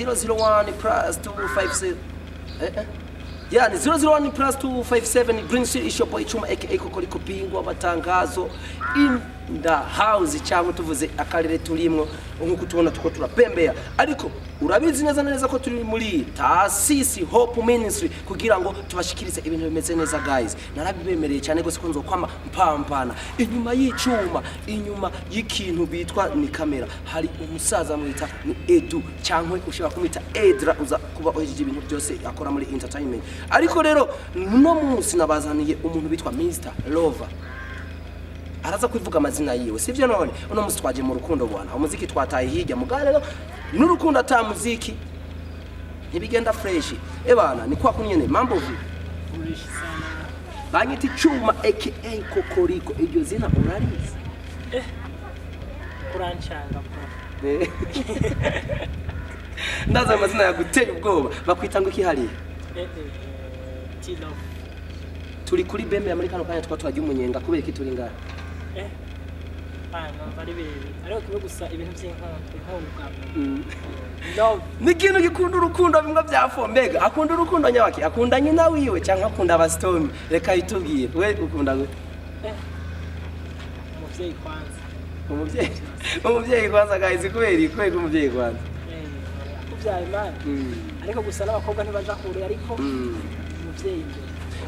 001 plus 257 yeah, ni 001 plus 257 Green City Shop Ichuma aka Kokoriko bingwa matangazo in the house cyangwa tuvuze akarere turimwo nkuko tubona tuko turapembera ariko urabizi neza ko turi muri Taasisi Hope Ministry kugira ngo tubashikirize ibintu bimeze neza guys narabibemereye cyane gose ko nzokwama mpampana inyuma y'icuma inyuma y'ikintu bitwa ni kamera hari umusaza mwita ni Edu cyangwa ushaka kumita Edra uza kuba oheje ibintu byose akora muri entertainment ariko rero no munsi nabazaniye umuntu bitwa Mr. Lover araza kwivuga amazina yiwe sivyo none uno musi twaje mu rukundo bwana umuziki twataye hirya mugare rero n'urukundo ata muziki ntibigenda fresh bana ni kwa kunyene mambo vi sana banyiti Chuma aka Kokoriko iryo zina urarizi kuranchanga ndaza amazina yaguteye ubwoba bakwita ngo iki hari Tilo turi kuri bembe muri kano kanya twatwaje umunyenga kubera iki turi ngaha bari bebe ariko kibe gusa ibintu by'inkonto love nikintu gikunda urukundo bimwe byafombega akunda urukundo nyawaki akunda nyina wiwe cyangwa akunda abastorm reka itubwire we ukunda gute umuvyeyi kwanza guys kweri umuvyeyi kwanza kubyaye man ariko gusa n'abakobwa ntibaja kure ariko umuvyeyi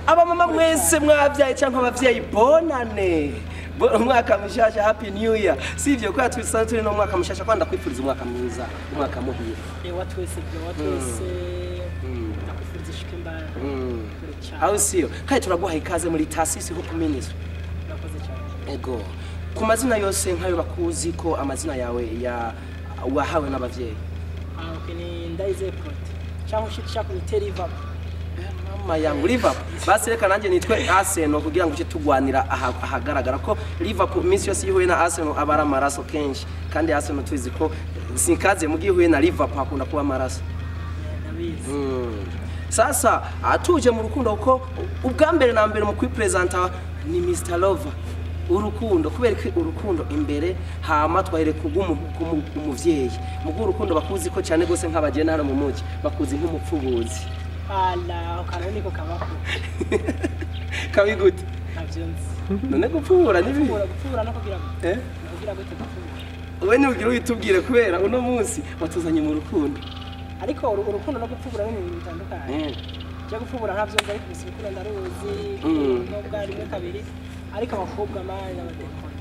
aba mama mwese mwabyaye cyangwa abavyeyi bonane umwaka mushasha happy new year sivyo kwa twisana turi no mwaka mushasha kwanda kwifuriza umwaka mwiza umwaka muhire watwese nakwifuriza ishike mbaya aho siyo kandi turaguha ikaze muri Taasisi Hope Ministry nakoze cyane ego ku mazina yose nkayo bakuzi ko amazina yawe ya wahawe n'abavyeyi okay ni Ndaize Prot cyangwa ushikisha ku Teriva mama yangu Liverpool basi reka nanjye nitwe Arsenal kugira ngo uce tugwanira ahagaragara ko Liverpool minsi yose yihuye na Arsenal abara amaraso kenshi kandi Arsenal tuzi ko sinkaze mu gihuye na Liverpool akunda kuba amaraso sasa atuje mu rukundo uko ubwa mbere na mbere mu kwipresenta ni Mr. Lover urukundo kubera ko urukundo imbere hama twahire umuvyeyi mu urukundo bakuzi ko cyane gose nk'abagena hano mu muji bakuzi nk'umupfubuzi ala kanoni ko kabako kabigute navyonzi none gupfura nibi gupfura no kugira kugira gute gupfura we nugira uyitubwire kubera uno munsi watuzanye mu rukundo ariko urukundo no gupfura ni ibintu bitandukanye cyo gupfura ntavyonzi ariko bisikura ndaruzi no bwari mwe kabiri ariko abakobwa manya badekora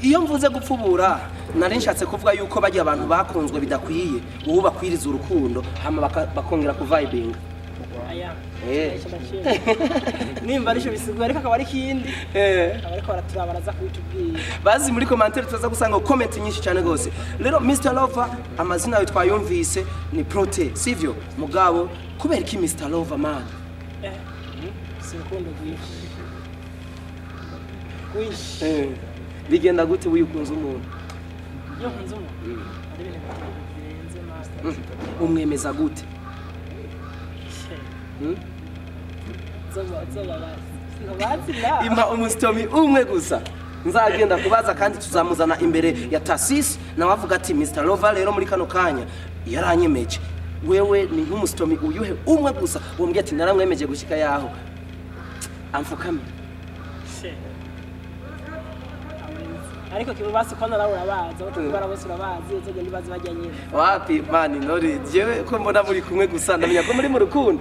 iyo mvuze gupfubura nari nshatse kuvuga yuko bagiye abantu bakunzwe bidakwiye ubu bakwiriza urukundo hama bakongera ku vibing aya nimba arisho bisigura ariko akaba ari kindi ariko baraturabaraza kubitubwira bazi muri commentaire tuza gusanga comment nyinshi cyane gose rero Mr. Lover amazina yawe twayumvise ni Prote sivyo mugabo kubera ki Mr. Lover man sikundo wish bigenda gute wiyukunza umuntu yo kunza umuntu ari ibintu birenze master umwemeza gute impa umustomi umwe gusa nzagenda kubaza kandi tuzamuzana imbere ya Taasisi nawe avuga ati Mr. Lover rero muri kano kanya yaranyemeje wewe ni nk'umustomi uyuhe umwe gusa wombye ati naramwemeje gushika yaho amfukame ariko kibubasi ko narabura baza batubara bose urabazi zogenda bazi bajyanye wapi mani nori jewe ko mbona muri kumwe gusa ndamenya ko muri mu rukundo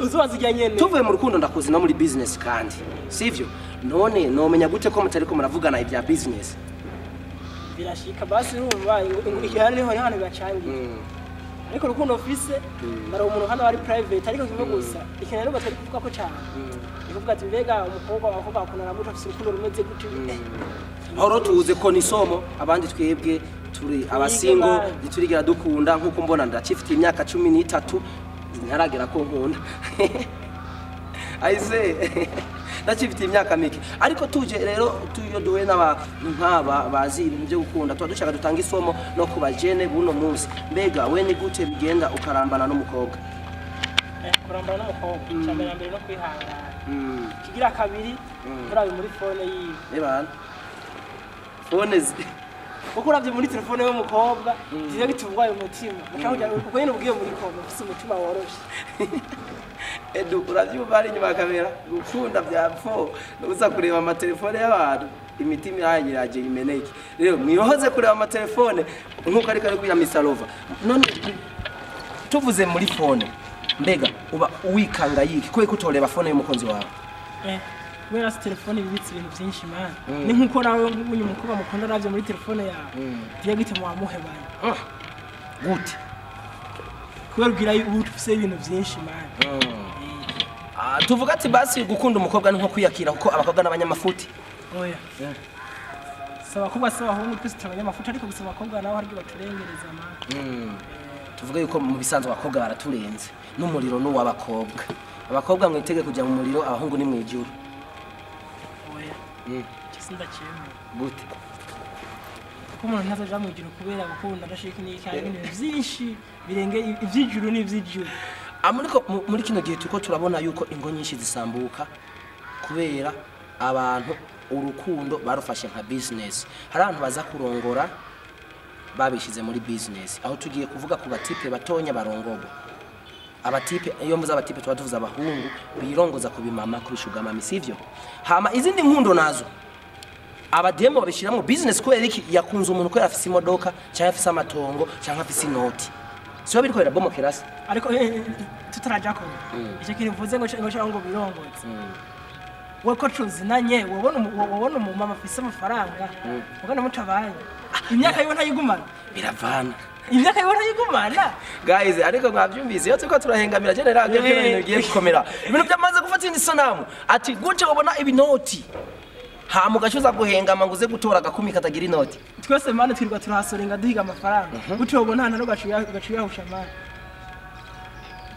uzubaza ujyanye tuvuye mu rukundo ndakuzi no muri business kandi sivyo none nomenya gute ko mutari ko muravugana ibya business birashika basi urumva ihari niho hano bacangiye ariko rukundo office nari umuntu hano ari private ariko kivuga gusa ikintu rero batari kuvuga ko cyane kuvuga ati mbega umukobwa wavuga kunara muto afite urukundo rumeze gute horo tuze ko ni somo abandi twebwe turi abasingo diturigira dukunda nkuko mbona ndacifite imyaka 13 ntaragera ko nkunda aize ndacifite imyaka mike ariko tuje rero tuyo duwe nk'aba bazi ibintu byo gukunda dushaka dutanga isomo no kubajene buno munsi mbega we ni gute bigenda ukarambana n'umukobwa kurambana n'umukobwa cyambere mbere no kwihangana kigira kabiri turabe muri phone yiwe ebana phone kuko uravye muri telefone y'umukobwa ivyo bitungwaye umutima mushaka kuko nyene ubwiye muri kongo ufise umutima woroshe Edu uravyumva ari inyuma kamera gukunda byapfo uza kureba amatelefone y'abantu imitima yanyu yaje imeneke rero mwihoze kureba amatelefone nkuko ariko ari kuya Misarova none tuvuze muri phone mbega uba wikanga yiki ko kutoreba phone y'umukonzi wawe kubera telefone ibitse ibintu byinshi man ni nkuko nawe nk'uyu mukobwa mukunda ravye muri telefone yawe giye gite mu wamuhebanye gute kubera ugira ufise ibintu byinshi man tuvuga ati basi gukunda umukobwa ni nko kwiyakira kuko abakobwa n'abanyamafuti oya saba kuba saba hungu twese abanyamafuti ariko gusaba abakobwa nawe haryo baturengereza man tuvuga yuko mu bisanzwe abakobwa baraturenze n'umuriro n'uw'abakobwa abakobwa mwitege kujya mu muriro abahungu ni mwijuru Kisinda chemo. Gute. Kumuntu ntazaja mu ijuru kubera gukunda ndashika ni cyane ibintu byinshi birenge ivyijuru n'ivyijuru. Muri kino gihe tuko turabona yuko ingo nyinshi zisambuka kubera abantu urukundo barufashe nka business. Hari abantu baza kurongora babishize muri business. Aho tugiye kuvuga ku batipe batonya barongogo. Abatipe iyo mvuze abatipe tuba tuvuza abahungu birongoza kubimama kubishuga mama sivyo. Hama izindi nkundo nazo abademo babishira mu business kubera iki yakunze umuntu ko yafise imodoka cyangwa afise amatongo cyangwa afise inoti. Siyo biriko birabomokerasa. Ariko tutaraja ko. Icyo kintu mvuze ngo birongoze. Wako tuzinanye wabona umumama afise amafaranga. Ugana mutabaye. Imyaka yo ntayigumana. Biravana. Imyaka yo ntayigumana. Guys, ariko mwavyumvise yo tuko turahengamira general byo bintu bigiye gukomera. Ibintu byamaze gufata indi sanamu. Ati gute wabona ibinoti. Ha mugashoza guhengama nguze gutora agakumi katagira inoti. Twese mane twirwa turahasorenga duhiga amafaranga. Gute wabona nta gacuya hushamana.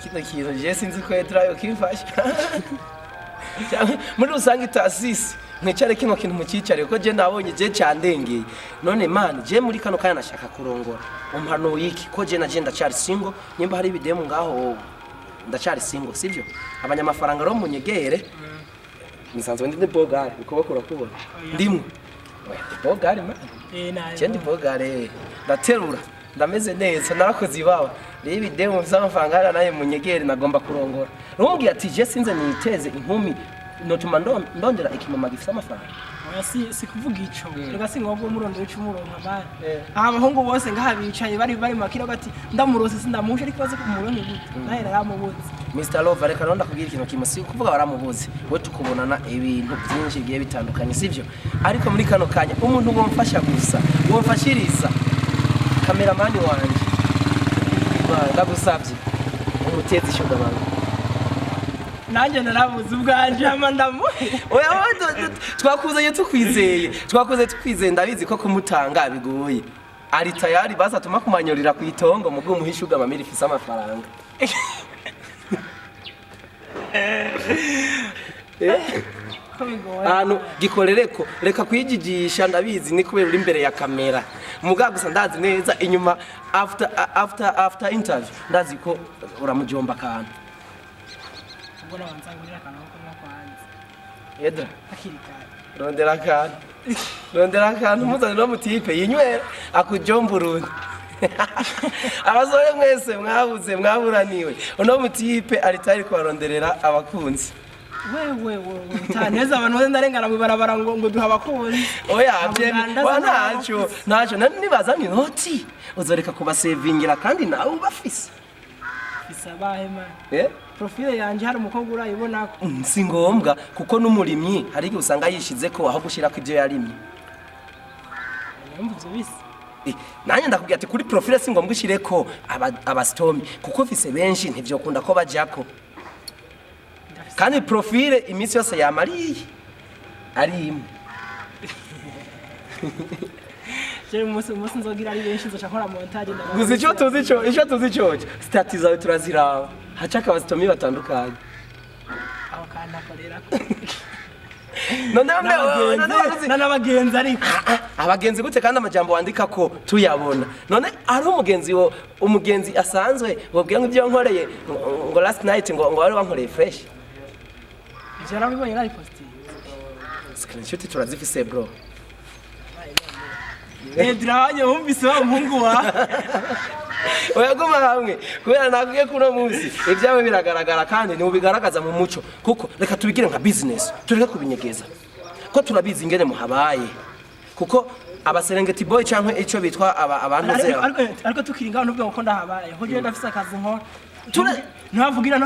Kino kintu je sinzi ko etrayo kimfasha. Muri usanga itasisi mwicare kino kintu mukicare ko je nabonye je cyandengeye none man je muri kano kana nashaka kurongora umpano yiki ko je naje ndacari single nyimba hari bidemu ngaho ndacari single sivyo abanyamafaranga ro munyegere nisanzwe ndi bogare ukoboko rakubona ndimwe bogare man je ndi bogare ndaterura ndameze neza narakoze ibawe rero bidemu by'amafaranga naye munyegere nagomba kurongora rumbwiye ati je sinze niteze inkumi notuma ndondera ikimama gifite amafaranga oya si kuvuga ico rega singogo murondo w'icumuronka mane abahungu bose ngahabicaye bari makira gati ndamurose sindamushe ariko baze kumuronke gute naye naramubuze Mr. Love reka ronda kugira ikintu kimasi kuvuga baramubuze we tukubonana ibintu byinshi bigiye bitandukanye sivyo ariko muri kano kanya umuntu womfasha gusa womfashiriza kameramani wanje ndagusabye umutezi ishoga bantu nanjye narabuze ubwanje amandamu oya twakuzanye tukwizeye ndabizi ko kumutanga bigoye ari tayari basa tuma kumanyorira ku itongo mu bwo muhishuga mamiri fisa amafaranga Ano gikorereko reka kwijijisha ndabizi ni kubera uri imbere ya kamera muga gusa ndazi neza inyuma after interview ndazi ko uramujomba kantu mbona wanzangurira kantu ko kwanza Edra akirikana rondera kantu muzane no mutipe yinywera akujomba urundi abasore mwese mwaburaniwe uno mutipe aritari kwaronderera abakunzi wewe taneza abantu bose ndarengana mu barabara ngo duha abakunzi oya ntacyo nibaza ni noti uzoreka kubasevingira kandi nawe ubafise bisabahe man profile yanje hari umukobwa urayibona si ngombwa kuko n'umurimyi hari igihe usanga yishize ko aho gushira ko ivyo yarimye yumva bise nanye ndakubwira ati kuri profile si ngombwa ishire ko abastomi kuko ufise benshi ntivyo kunda ko bajako kandi profile iminsi yose yamariye ari imwe je umunsi nzogira ari benshi nzoca nkora montage gusa icyo tuzi cyo stati zawe turaziraba haca abastomi batandukanye aho kana korera none n'abagenzi ariko abagenzi gute kandi amajambo wandika ko tuyabona none ari umugenzi asanzwe wabwiye ngo ibyo nkoreye ngo last night ngo wari wankoreye fresh jara bibonye nari posting screenshot turazifise bro Drahanye wumvise wa muhungu wa oyaguma hamwe kubera nakuye kuno munsi ibyawe biragaragara kandi ni ubigaragaza mu muco kuko reka tubigire nka business tureke kubinyegeza ko turabizi ingene muhabaye kuko abaserengeti boy cyangwa ico bitwa abantu zero ariko tukiringa n'ubwo ko ndahabaye ko je ndafise akazi nko ntavugira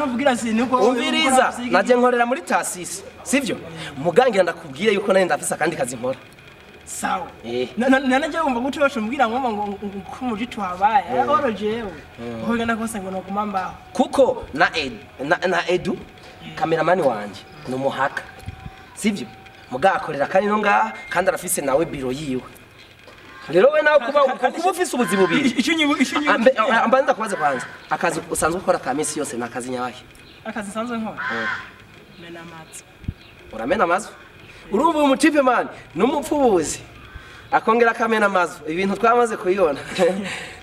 nuko umviriza naje nkorera muri tasisi sivyo mugangira ndakubwiye yuko naye ndafise kandi kazi nkora sawa nanaje wumva guti washo mbwira ngo ko mujitu habaye orojewe ko ngana kose ngo noguma mbaho kuko na Edu kameramani wanje no muhaka sivyo mugakorera kandi no ngaha kandi arafise nawe biro yiwe rero we nawe kuba ufise ubuzi bubiri ambanza kubaza kwanza akazi usanzwe ukora ka misi yose nakazi nyabahe akazi sanzwe nkora mena amazi uramena amazi urumva umutipe man numupfubuzi akongera akamena amazi ibintu twamaze kuyibona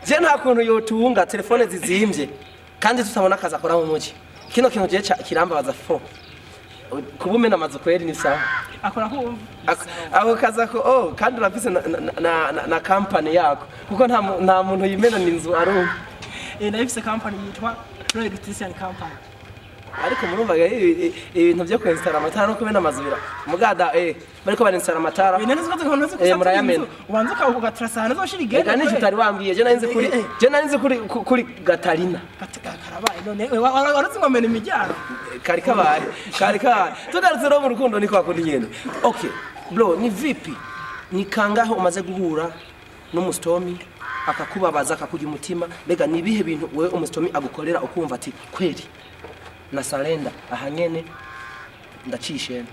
je nta kuntu yotunga telefone zizimbye kandi tutabona akazi akora mu muji kino kintu je kirambabaza fo kubumena amazi kweri ni sawa akora ko abo kaza ko kandi urafise na company yako kuko nta muntu yimena ninzu arumva ndafise company yitwa Electrician Company ariko murumva ibintu byo kwinstara amatara no kumena amazubira mugada bariko barinstara amatara murayamena ubanza ugatrasa hano zoshira igene kandi tutari wambwiye je narinze kuri Gatarina karabaye none warazi ngomena imijyaro kari kabaye tugarutse no mu rukundo niko akunda nyene okay bro ni vipi ni kangaho umaze guhura n'umustomi akakubabaza akakujya umutima mbega nibihe bintu wewe umustomi agukorera ukumva ati kweri na salenda ahanyene ndacishe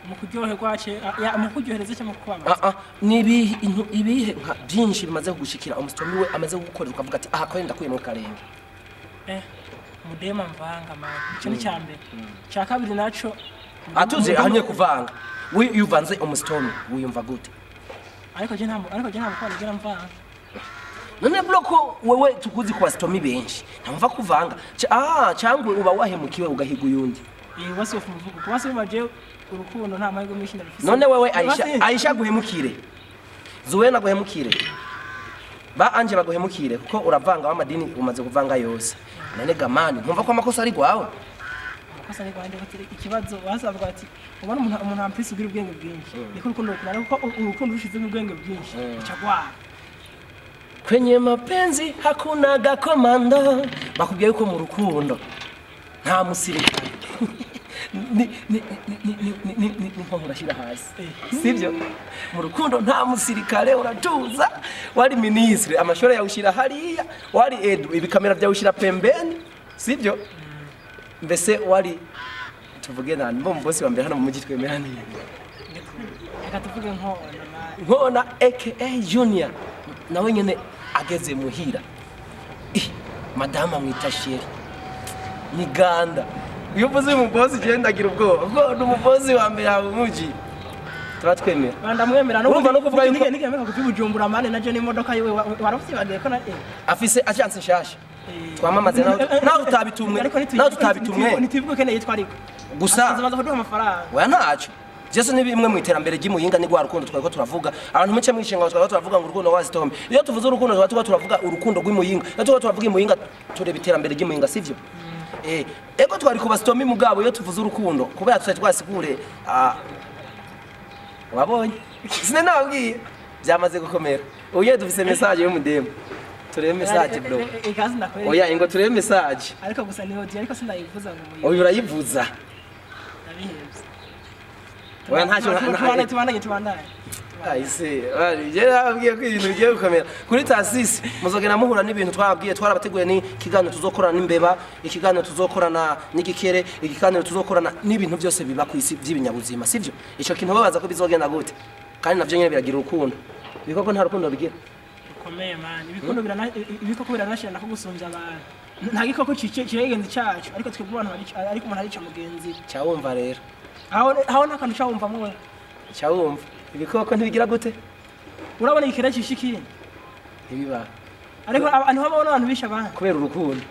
mu kuryohe kwace mu kuryohereza cyangwa kwama ibihe nka byinshi bimaze kugushikira umustomi we amaze gukorera ukavuga ati aha kwenda kuye mu karenge mudema mvanga mama cyo ni cyambere cya kabiri naco atuze ahanye kuvanga yuvanze umustomi wiyumva gute ariko je ntambo kwanigira mvanga none bloko wewe tukuzi kwa stomi benshi ntamva kuvanga cyangwa uba wahemukiwe ugahiga uyundi wasi of muvugo kwasi maje urukundo nta mahirwe menshi ndafise none wewe Aisha guhemukire Zuwena guhemukire ba anje baguhemukire kuko uravanga w'amadini umaze kuvanga yose none gamani ntumva ko amakosa ari gwawe amakosa ari gwande ikibazo wasavuga ati ubona umuntu ampisi ugira ubwenge bwinshi niko urukundo rukunda kuko urukundo rushize mu bwenge bwinshi cyagwa kwenye mapenzi hakuna gakomando bakubwiye yuko mu rukundo nta musirikare ni nko murashira hasi sivyo mu rukundo nta musirikare uratuza wari ministre amashora yawushira hariya wari Edu ibikamera byawushira pembeni sivyo mbese wari tuvuge nani bo mbosi wa mbere hano mu mujyi twemerani reka tuvuge nkona aka Junior nawe nyene ageze muhira madama mwitasheri ni ganda iyo uvuze mu boss gendagira ubwoba ubwo n'umubozi wa mbere yawe muji turatwemera bandamwemera no urumva no kuvuga yuko nigemeka kubibujumbura mane naje n'imodoka yiwe warafyibagiye ko na afise agence nshasha twamamaze nawe tutabitumwe nitivuge kene yitwa ariko gusa azabaza kuduha amafaranga oya ntaco Jesu ni bimwe mu iterambere ry'imuyinga ni gwa rukundo twari ko turavuga abantu muce mwishinga twari turavuga ngo urukundo wa Storm iyo tuvuze urukundo turavuga urukundo rw'imuyinga iyo turavuga imuyinga tureba iterambere ry'imuyinga sivyo ego twari kuba Storm mugabo iyo tuvuze urukundo kubera twasigure wabonye sine nabwiye byamaze gukomera uye dufise message yo mudemo turebe message bro oya ingo turebe message ariko gusa ni hodi ariko sindayivuza ngo oya urayivuza oya ntacyo tubandanye Aise je nabwiye ko ibintu bigiye gukomera kuri tasisi muzogena muhura n'ibintu twabwiye twarabateguye ni kiganiro tuzokorana n'imbeba ikiganiro tuzokorana n'igikere ikiganiro tuzokorana n'ibintu byose biba ku isi by'ibinyabuzima sivyo ico kintu babaza ko bizogenda gute kandi navyo nyene biragira urukundo biko ko nta rukundo bigira ukomeye man ibikoko biranashira nako gusumbya abantu nta gikoko kiregenzi cyacu ariko twebwe abantu ariko umuntu arica mugenzi cyawumva rero aho nakantu cyawumva mwe cyawumva ibikoko ntibigira gute urabona ikira cishikiri ibiba ariko abantu babona abantu bisha abantu kubera urukundo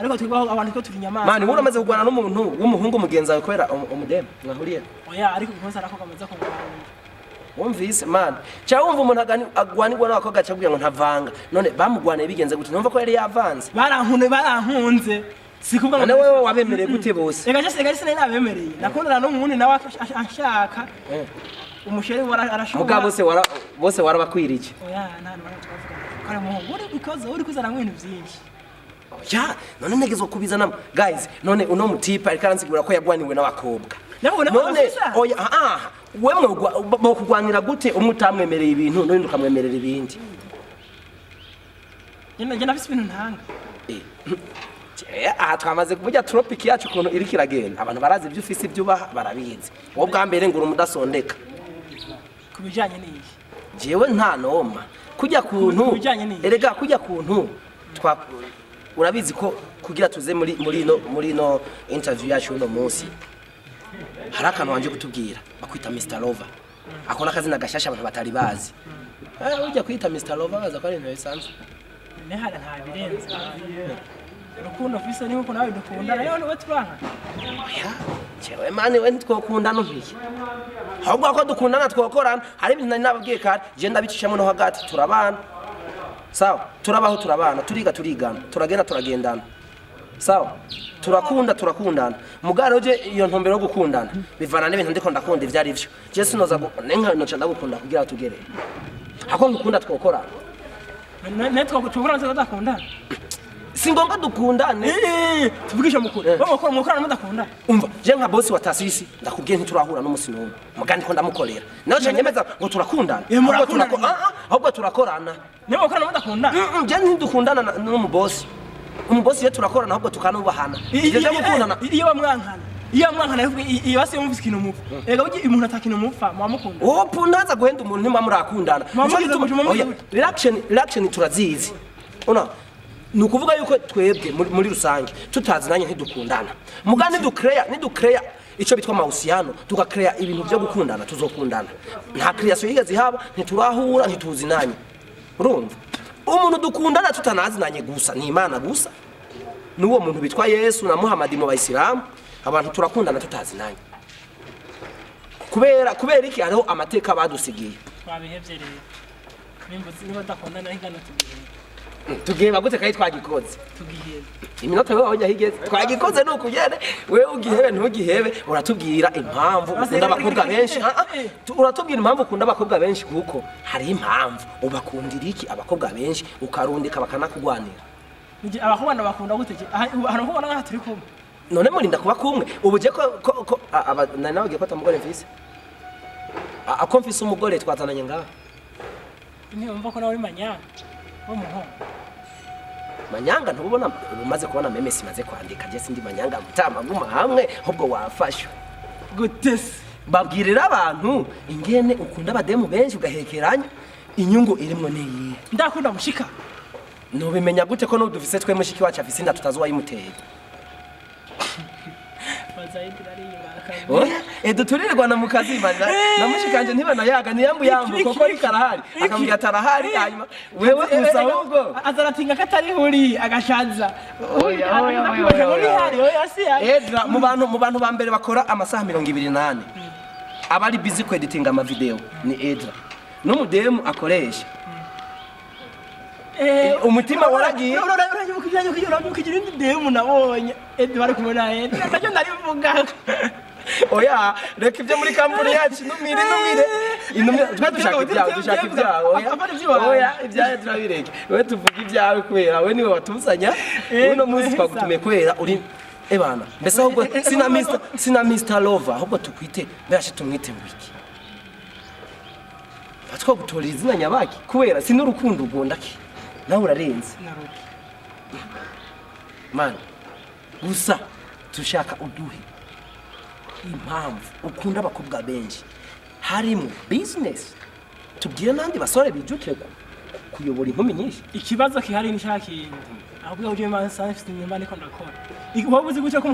ariko twigwaho abantu ko turi nyamaswa mani uri amaze kugwana n'umuntu w'umuhungu mugenza wawe kubera umudemo mwahuriye oya ariko kukosa arako kamaze kugwana wumvise man cha wumva umuntu agwanirwa n'abakobwa cyabwiye ngo ntavanga none bamugwaniye bigenze gute numva ko yari yavanze barankunze sikubwa none wewe wabemereye gute bose ega se nari nabemereye nakundana n'umuntu nawe ashaka umushere arashobora mugabo bose warabakwirije oya nta twavuga kare muhungu uri kuzana ibintu byinshi ya none negezwe kubizana guys none uno mutipa ariko aransigura ko yagwaniwe n'abakobwa none oya wemwe kugwanira gute umutamwemereye ibintu none ukamwemerera ibindi njye nafise ibintu ntanga twamaze kuburya tropic yacu ukuntu iri kiragenda abantu barazi ibyo ufise ibyo ubaha barabizi wowe bwa mbere ngo urumudasondeka kubijanye n'iki jewe nta noma kujya kuntu erega kujya kuntu urabizi ko kugira tuze muri no interview yacu uno munsi hari akantu wanje kutubwira bakwita Mr. Lover akona kazina gashasha abantu batari bazi ujya kwita Mr. Lover baza ko ari ibintu bisanzwe nehara nta birenze urukundo fise niho nawe dukunda rero niwe turanka oya cewe mani we ntitwokundana umpiye ahubwo ko dukundana twokorana hari ibintu nari nababwiye kare je ndabicishamo no hagati turabana sawa turabaho turabana turigana turagendana sawa turakundana mugaro je iyo ntombero yo gukundana bivana n'ibintu ndiko ndakunda ivyari byo je sinoza nenka noca ndagukunda kugira tugere ako ngukunda twokorana netwo kutuburana tudakundana singomba dukundane tuvugisha mukuru bamukora mukorana mudakunda umva je nka boss wa tasisi ndakubwiye ntiturahura n'umusi n'umwe mugandi ko ndamukorera naho je nyemeza ngo turakundana ahubwo turakorana niba mukorana mudakunda je ntidukundana n'umu boss umubosi ye turakorana ahubwo tukanubahana je gukundana iyo bamwankana iyo basi yumvise ikintu mupfa ega ugi umuntu atakina mupfa mwamukunda pundaza guhenda umuntu ntimurakundana reaction turazizi una nukuvuga yuko twebwe muri rusange tutazi nanye ntidukundana mugani nidukreya ico bitwa mahusiano tukakreya ibintu byo gukundana tuzokundana nta creation yigeze haba ntiturahura ntituzi nanye urumva umuntu dukundana tutanazi nanye gusa ni Imana gusa nuwo muntu bitwa Yesu na Muhammad mu Bayisilamu abantu turakundana tutazi nanye kubera iki hariho amateka badusigiye twabihevye rero niba dakundana hingana tugiheba gute kai twagikoze tugiheba iminota wewe wajya higeze twagikoze nukugere wewe ugihebe ntugihebe uratubwira impamvu ukunda abakobwa benshi uratubwira impamvu ukunda abakobwa benshi kuko hari impamvu ubakundira iki abakobwa benshi ukarundika bakanakugwanira abakobwa bakunda gute hano kubona nka turi kumwe none murinda kuba kumwe ubuje ko nawe giye kwata mugore mfise akomfise umugore twazananye ngaha ni umva ko nawe uri manyanga manyanga ntubona umaze kubona meme simaze kwandika je sindi manyanga mutama guma hamwe ahubwo wafashwe gutese babwirira abantu ingene ukunda abademu benshi ugahekeranya inyungu irimo neyi ndakunda mushika no bimenya gute ko no dufise twe mushiki wacu afise inda tutazuwa yimuteye duturirwa na mukazi bana namushikanje ntibana yaga niyambu koko ari karahari akambya atarahari hanyuma wewe gusa ahubwo azaratinga katari huri agashaza Edra mu bantu ba mbere bakora amasaha 28 abari busy ku editing ama video ni Edra n'umudemu akoresha umutima waragiye uranyukijira indi demu nabonye bari kumena nacyo ndarivuga oya reka ibyo muri kampuni yacu numire twe dushaka ibyawe oya ibyawe turabireke wewe tuvuga ibyawe kwera we niwe watuzanya uno munsi twagutume kwera uri ebana mbese ahubwo sina Mr. Lover ahubwo tukwite mbashe tumwite wiki batwo gutora izina nyabaki kwera sinurukundo ugondaki nawe urarenze man gusa tushaka uduhe impamvu ukunda abakobwa benshi harimo business tubwire nandi basore bijukire kuyobora inkumi nyinshi ikibazo kihari nishakindi ahubwo uje man sanfist nyamba niko ndakora wobuzi gucyo ko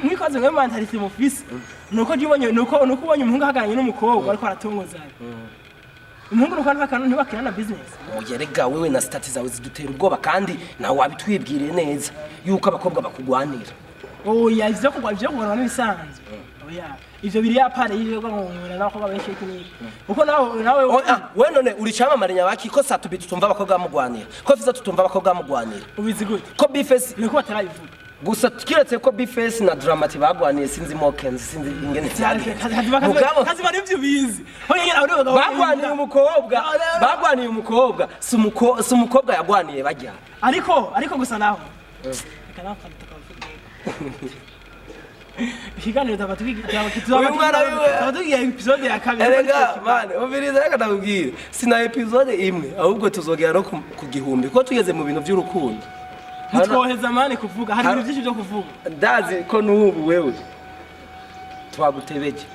mwikaze nka mentality mu office nuko jibonye nuko ubonye umuhungu hagaranye n'umukobwa ariko aratongozanya umuhungu nuko akantu ntibakirana business mugerega wewe na status zawe zidutera ubwoba kandi nawe wabitwibwire neza yuko abakobwa bakugwanira oya ivyo kugwa n'bisanzwe oya ivyo biri yapare y'ivyo ngomwe n'abakobwa benshi kiniki uko nawe we none uri camamare nyabaki ko satubi tutumva abakobwa bamugwanira ko fiza tutumva abakobwa bamugwanira ubizi gute ko bifesi niko batarabivuga gusa kiretse ko bifesi na dramati bagwaniye sinzi mokenzi sinzi ingene cyane kazi bari ivyo bizi bagwaniye umukobwa si umukobwa yagwaniye bajya ariko gusa naho kana ikiganiro tabatugiye episode ya kabiri erega mane ubiriza reka ndakubwira sina episode imwe ahubwo tuzogera no ku gihumbi ko tugeze mu bintu by'urukundo nitwoheza mane kuvuga hari ibintu byinshi byo kuvuga ndazi ko nubu wewe twagutebeje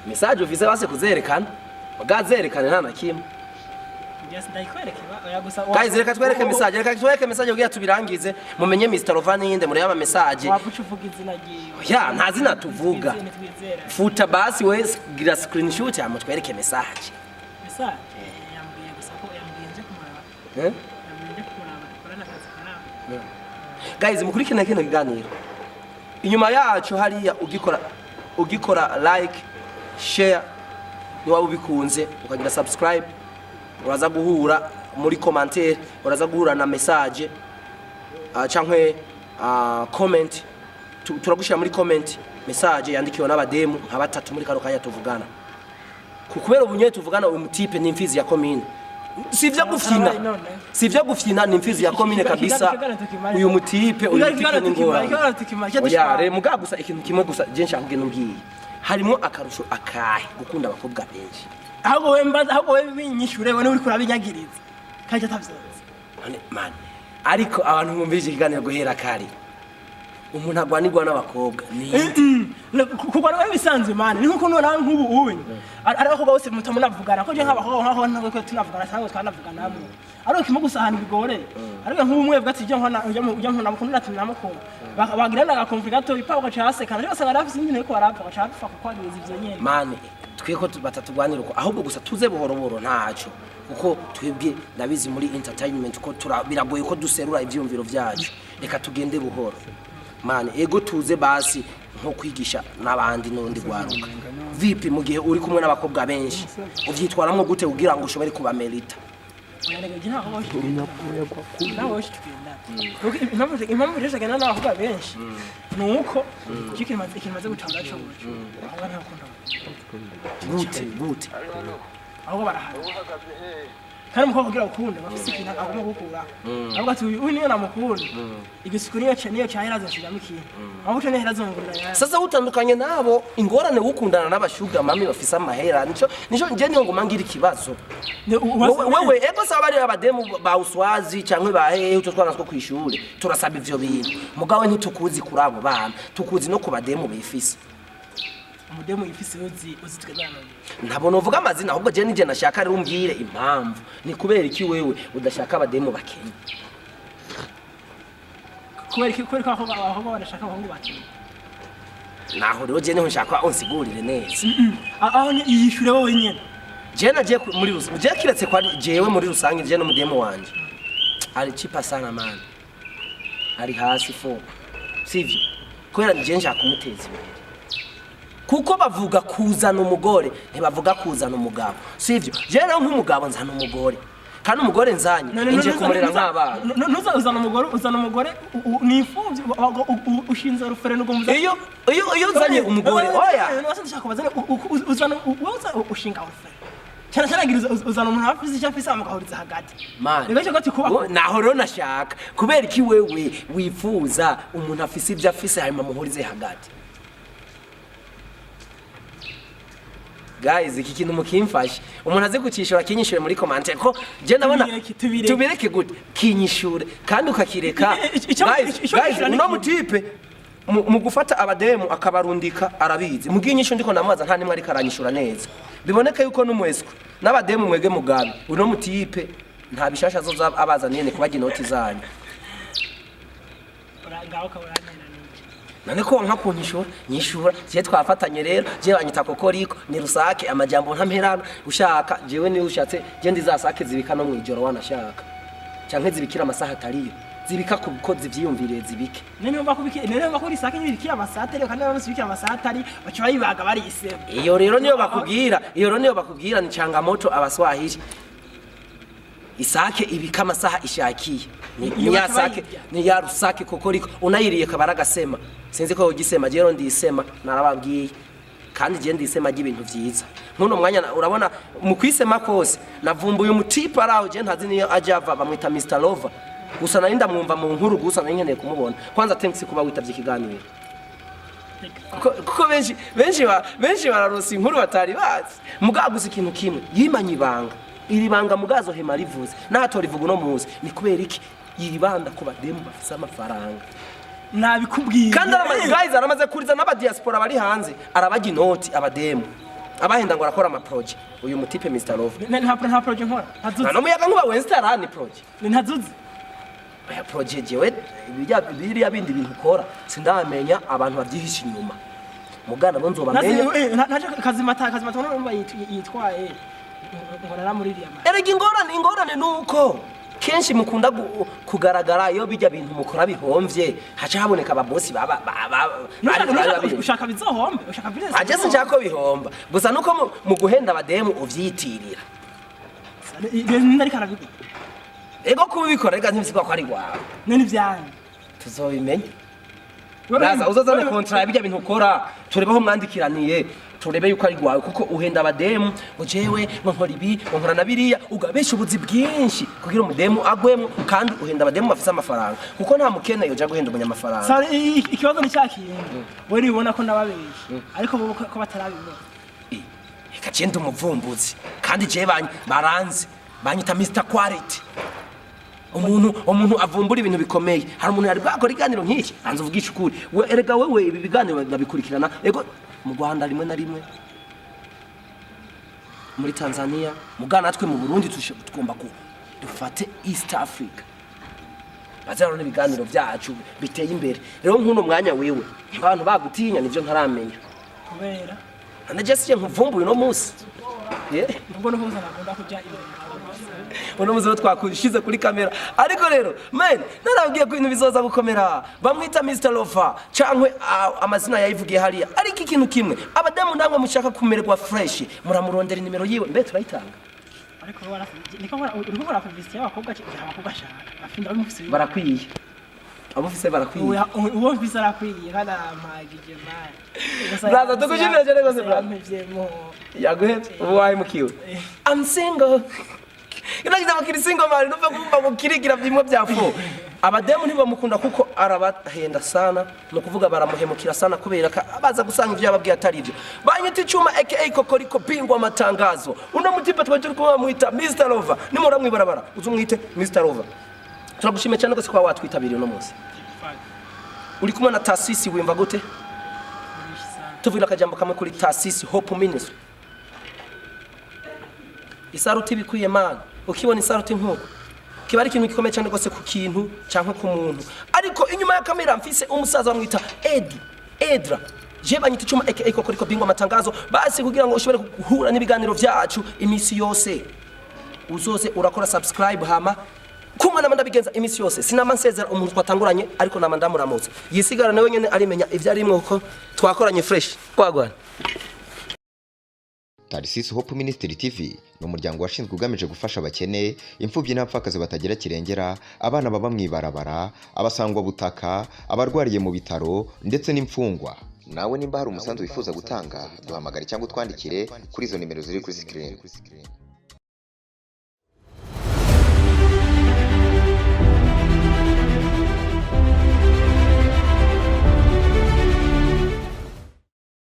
message ufise base kuzerekana bagazerekana nta nakimwe guys reka twereke message ugiye tubirangize mumenye Mr. Rovani yinde muri yaba message wapuca uvuga izina giye ya nta zina tuvuga futa basi we gira screenshot ya mutwereke message yambwiye gusa ko yambwiye nje kumara yambwiye kumara dukorana akazi kana guys mukurikirana kino kiganiro inyuma yacu hariya ugikora like share niba ubikunze ukagira subscribe uraza guhura muri commentaire uraza guhura na message cankwe comment turagushira muri comment message yandikiwe n'abademu nka batatu muri karo kanya tuvugana kubera ubunye tuvugana umutipe n'imfizi ya commune sivyo gufyina n'imfizi ya commune kabisa uyu mutipe n'ingora oya muga gusa ikintu kimwe gusa je nshaka kugenda mbwiye harimo akarusho akahe gukunda abakobwa benshi ahubwo we binyishure we uri kurabinyagiriza kaje tavyanze man ariko abantu mwumvije ikiganiro guhera kare umuntu agwanirwa n'abakobwa ni kuko nawe bisanzwe man ni nkuko none nk'ubu uwe ari abakobwa bose mutamuvugana ko je nk'abakobwa nkaho ntabwo tunavugana cyangwa twanavugana namwe ariko kimwe gusahana bigore ariko nk'ubu mwebwe ati je nkona mukunda ati namukunda bagirana agakomplikato ipako cyase kandi bose barafise ibintu ariko barapfa bacapfa kuko agize ivyo nyene man tweko batatugwanira uko ahubwo gusa tuze buhoro ntaco kuko twebwe ndabizi muri entertainment ko biragoye ko duserura ivyumviro vyacu reka tugende buhoro man ego tuze basi nko kwigisha nabandi nundi gwaruka vipi mu gihe uri kumwe n'abakobwa benshi uvyitwaramwe gute kugira ngo ushobore kubamerita impamvu rero gana n'abakobwa benshi nuko ikimaze gutanga cyo gute aho barahari kandi mukobwa kugira ukunda bafise ikintu agomba gukura ahubwo ati uyu niyo namukunda igisuku niyo cyaheraza shiramo ikintu aho cyo nehera zongurira sasa utandukanye nabo ingorane gukundana n'abashuga mami bafise amahera nico nje niyo ngoma ngira ikibazo wewe ego saba bari abademu ba uswazi cyangwe bahe uto twana two kwishuri turasaba ivyo bintu mugawe ntitukuzi kurabo bana tukuzi no kubademu bifise umudemu yifise uzitwegana ntabwo uvuga amazina ahubwo je nije nashaka rero umbwire impamvu ni kubera iki wewe udashaka abademu bakenya kubera aho barashaka abahungu bakenya naho rero je niho nshaka onsigurire neza aho yishure wowe nyene je naje muri rusange je kiretse kwa jewe muri rusange je no mudemu wanje ari chipa sana man ari hasi fo sivyo kubera je nshaka kumuteza imbere kuko bavuga kuzana umugore ntibavuga kuzana umugabo sivyo je rero nk'umugabo nzana umugore kandi umugore nzanye inje kumurera nk'abana uzana umugore nifuvye ushinze rufere nugo muza iyo nzanye umugore oya uzana ushinga rufere cyane ngiriza uzana umuntu afise icyo afise amugahuriza hagati rero gati kuba naho rero nashaka kubera iki wewe wifuza umuntu afise ibyo afise hanyuma muhurize hagati guys iki kintu mukimfashe umuntu aze kucishura kinyishure muri commentaire ko je ndabona tubireke gute kinyishure kandi ukakireka guys uno mutipe mu gufata abademu akabarundika arabizi muginyisho ndiko namaza nta nimwe ari karanyishura neza biboneka yuko numweswe n'abademu mwege mugabe uno mutipe nta bishasha zo abazaniye ne kubagira inoti zanyu ngaho kaburanyana nane ko nka kunyishura je twafatanye rero je banyita kokoriko ni rusake amajambo ntamperana ushaka jewe ni ushatse je ndizasake zibika no mwijoro wanashaka canke zibikira amasaha atariyo zibika kuko zivyiyumviriye zibike nene bakubikira isake nyibikira amasate rero kandi bamusibikira amasate ari baca bayibaga barisema iyo rero niyo bakubwira ni changamoto abaswahili isake ibika amasaha ishakiye ni ya sake ni ya rusake kokoriko unayiriye kabaraga sema sinzi ko ugisema jero ndisema narababwiye kandi je ndisema y'ibintu vyiza nkuno mwanya urabona mu kwisema kose navumbuye umutipa araho je ntazi niyo ajava bamwita Mr Lover gusa narinda mwumva mu nkuru gusa nkeneye kumubona kwanza thanks kuba witavye ikiganiro kuko benshi bararosa inkuru batari bazi mugaguza ikintu kimwe yimanye ibanga iri banga mugazo hema rivuze nato rivuga no muzi ni kubera iki yibanda ku bademu bafise amafaranga nabikubwira kandi guys aramaze kuriza n'aba diaspora bari hanze arabaga inoti abademu abahenda ngo arakora ama project uyu mutipe Mr Love nta project nkora ntazuze no muyaga nkuba Western ni project ntazuze aya project yewe biriya bindi bintu ukora sindamenya abantu babyihisha inyuma mugana bo nzobamenya naje kazimata no yitwaye ngora muri iriya erega ingorane nuko kenshi mukunda kugaragara iyo bijya bintu mukora bihomvye haca haboneka ababosi baba ushaka bizohombe ushaka birenze aje sinshaka bihomba gusa nuko mu guhenda abademu uvyitirira nari karabigo ego kubikora rega ntibisigwa ko ari wawe none ivyane tuzobimenya Raza uzazane contract bijya bintu ukora turebeho mwandikiraniye turebe yuko ari gwawe kuko uhenda abademu ngo jewe ngo nkora ibi ngo nkora nabiriya ugabesha ubuzi bwinshi kugira umudemu agwemo kandi uhenda abademu bafise amafaranga kuko nta mukene yoja guhenda umunyamafaranga sare ikibazo ni cyakiye we ribona ko nababeshe ariko bo ko batarabibona eka cende umuvumbuzi kandi je baranze banyita Mr Quality umuntu avumbura ibintu bikomeye hari umuntu yari bwakora iganiro nk'iki anze uvugisha ukuri we erega wewe ibi biganiro ndabikurikirana ego mu Rwanda rimwe na rimwe muri Tanzania mugana natwe mu Burundi tugomba dufate East Africa bazaro n'ibiganiro byacu biteye imbere rero nkuno mwanya wewe abantu bagutinya nivyo ntaramenya kubera anaje sije nkuvumbuye no munsi ubwo no kuza nakunda kujya imbere uno muzero twakushize kuri kamera ariko rero man narabwiye ko ibintu bizoza gukomera bamwita Mr Lover cankwe amazina yayivugiye hariya ariko ikintu kimwe abadamu namwe mushaka kumererwa fresh muramurondera nimero yiwe mbe turayitanga ariko uriko barakuvise abakobwa shaka afinda bamufise barakwiye abufise barakwiye uwo mfise arakwiye kandi arampagije naye Braza tukushimira cyane gose bra yaguhetse uwaye mukiwe I'm single Inagiza bakiri single mali numva kumva mukirigira byimwe byafo abademu ntibamukunda kuko arabahenda sana no kuvuga baramuhemukira sana kubera abaza gusanga ivyo yababwiye atari ivyo banyita icuma aka kokoriko bingwa amatangazo uno mutipe twaje ko muita Mr Lover nimura mwibarabara uzumwite Mr Lover turagushimye cyane gose kwa watwitabiriye no munsi uri kumwe na Tasisi wimva gute tuvira kajambo kamwe kuri Tasisi Hope Ministry isaruti bikwiye mana ukibona isaruti nkuko kiba ari ikintu gikomeye cyane gose ku kintu cyangwa ku muntu ariko inyuma ya kamera mfise umusaza bamwita Edra je banyita icuma aka kokoriko bingwa amatangazo basi kugira ngo ushobore guhura n'ibiganiro vyacu imisi yose uzoze urakora subscribe hama kumwe namanda bigenza imisi yose sinama nsezera umuntu twatanguranye ariko namanda muramutse yisigara nawe nyene arimenya ivyo arimwe uko twakoranye fresh kwagwana Tarisisi Hope Ministry TV ni umuryango washinzwe ugamije gufasha abakene imfubyi n'abapfakazi batagira kirengera abana baba mwibarabara abasangwa butaka abarwariye mu bitaro ndetse n'imfungwa nawe nimba hari umusanzu wifuza gutanga duhamagare cyangwa twandikire kuri izo nimero ziri kuri screen